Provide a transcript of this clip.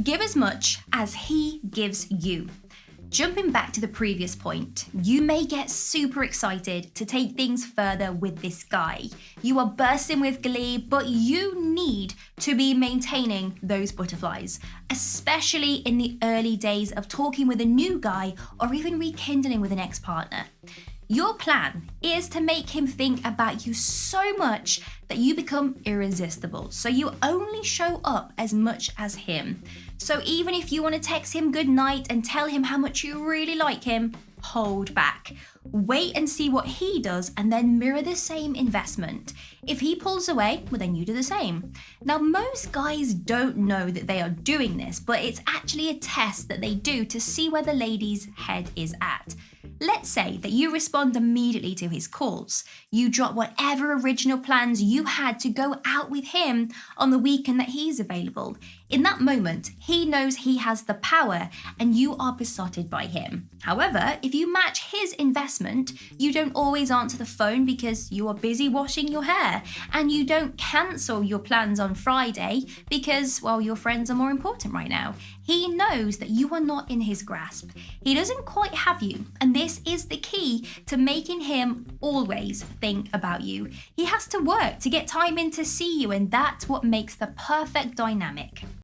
Give as much as he gives you. Jumping back to the previous point, you may get super excited to take things further with this guy. You are bursting with glee, but you need to be maintaining those butterflies, especially in the early days of talking with a new guy or even rekindling with an ex-partner. Your plan is to make him think about you so much that you become irresistible. So you only show up as much as him. So even if you want to text him good night and tell him how much you really like him, hold back. Wait and see what he does and then mirror the same investment. If he pulls away, well then you do the same. Now most guys don't know that they are doing this, but it's actually a test that they do to see where the lady's head is at. Let's say that you respond immediately to his calls. You drop whatever original plans you had to go out with him on the weekend that he's available. In that moment, he knows he has the power and you are besotted by him. However, if you match his investment, you don't always answer the phone because you are busy washing your hair, and you don't cancel your plans on Friday because, well, your friends are more important right now. He knows that you are not in his grasp. He doesn't quite have you, and this is the key to making him always think about you. He has to work to get time in to see you, and that's what makes the perfect dynamic.